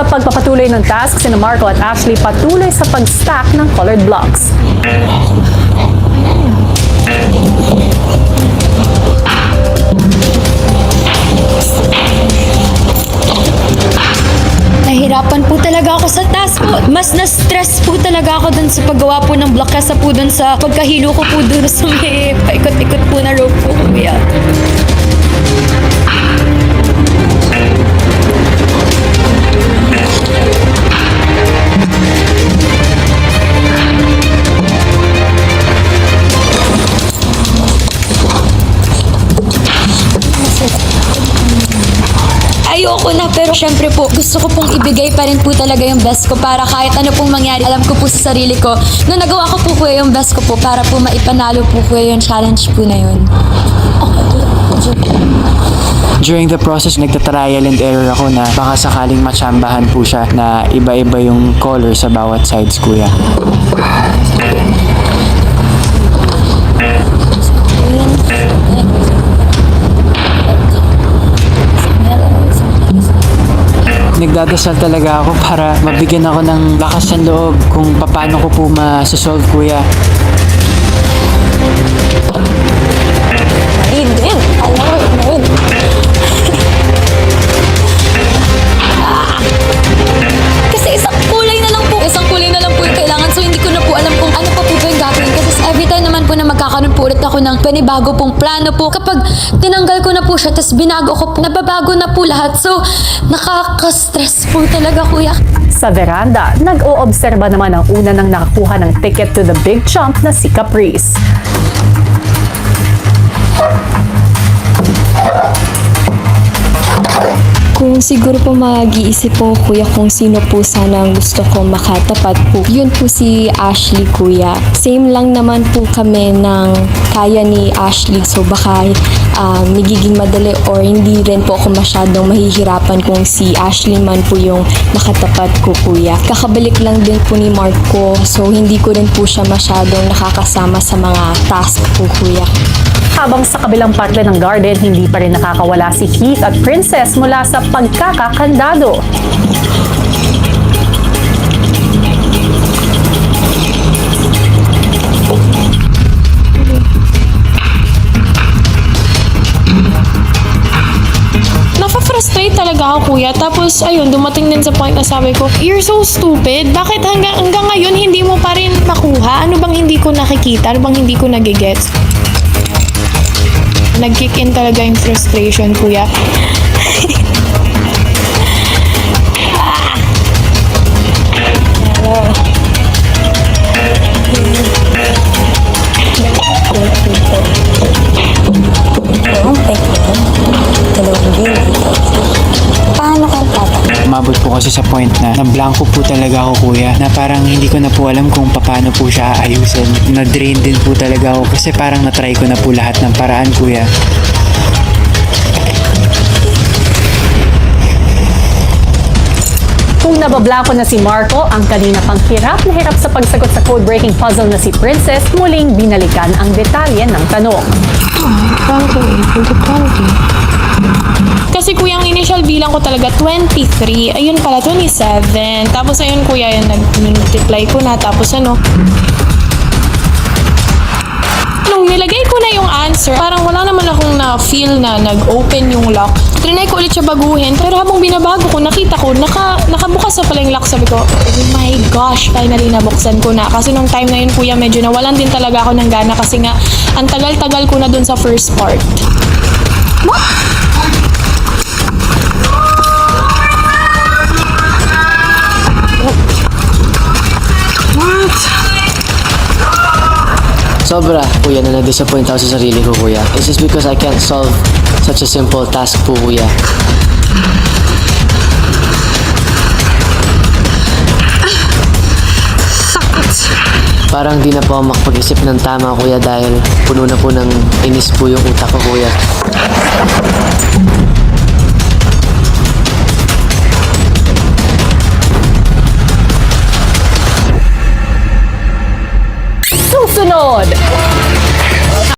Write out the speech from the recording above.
Sa pagpapatuloy ng task, sina Marco at Ashley patuloy sa pag-stack ng colored blocks. Nahirapan po talaga ako sa task po. Mas na-stress po talaga ako dun sa paggawa po ng block kasa po dun sa pagkahilo ko po dun sa may paikot-ikot po na rope po, kuya. Ayoko na, pero syempre po, gusto ko pong ibigay pa rin po talaga yung best ko para kahit ano pong mangyari, alam ko po sa sarili ko na nagawa ko po kuya yung best ko po para po maipanalo po kuya yung challenge po na yun. During the process, nagta-trial and error ako na baka sakaling matsambahan po siya na iba-iba yung color sa bawat sides, kuya. Nagdadasal talaga ako para mabigyan ako ng lakas ng loob kung paano ko po masosolve, kuya. Din, alam mo yun. Kasi isang kulay na lang po yung kailangan, so hindi ko na po alam kung ano pa po yung gagawin kasi every time naman po na magkakaroon po ulit ako ng panibago pong plano po, kapag tinanggal ko na po siya tapos binago ko po, nababago na po lahat, so nakaka-stress po talaga, kuya. Sa veranda, nag-oobserba naman ang una ng nakakuha ng ticket to the big jump na si Caprice. Kung siguro po mag-iisip po kuya kung sino po sana ang gusto ko makatapat po, yun po si Ashley, kuya. Same lang naman po kami ng kaya ni Ashley, so baka magiging madali or hindi rin po ako masyadong mahihirapan kung si Ashley man po yung makatapat ko, kuya. Kakabalik lang din po ni Marco, so hindi ko rin po siya masyadong nakakasama sa mga task po, kuya. Habang sa kabilang parte ng garden, hindi pa rin nakakawala si Keith at Princess mula sa pagkakakandado. Nafa-frustrate talaga ako, kuya. Tapos, ayun, dumating din sa point na sabi ko, you're so stupid. Bakit hanggang ngayon hindi mo pa rin makuha? Ano bang hindi ko nakikita? Ano bang hindi ko nagigets? Nag-kick in talaga yung frustration, kuya. Paano ka tatanggap? Umabot po kasi sa point na blanco po talaga ako, kuya, na parang hindi ko na po alam kung paano po siya aayusin. Na-drain din po talaga ako kasi parang na-try ko na po lahat ng paraan, kuya. Kung nabablanko na si Marco, ang kanina pang hirap na hirap sa pagsagot sa code-breaking puzzle na si Princess, muling binalikan ang detalye ng tanong. Kasi kuya, ang initial bilang ko talaga 23. Ayun pala, 27. Tapos ayun kuya, yun, nag-multiply ko na. Tapos ano, nung nilagay ko na yung answer, parang wala naman akong na-feel na nag-open yung lock. Trinay ko ulit siya baguhin, pero habang binabago ko, nakita ko, nakabukas na pala yung lock. Sabi ko, oh my gosh, finally nabuksan ko na. Kasi nung time na yun, kuya, medyo nawalan din talaga ako ng gana kasi nga, ang tagal-tagal ko na dun sa first part. Sobra, kuya, na na-disappoint ako sa sarili ko, kuya. It's just because I can't solve such a simple task po, kuya. Parang di na po ako makapag-isip ng tama, kuya, dahil puno na po ng inis po yung utak ko, kuya. Susunod!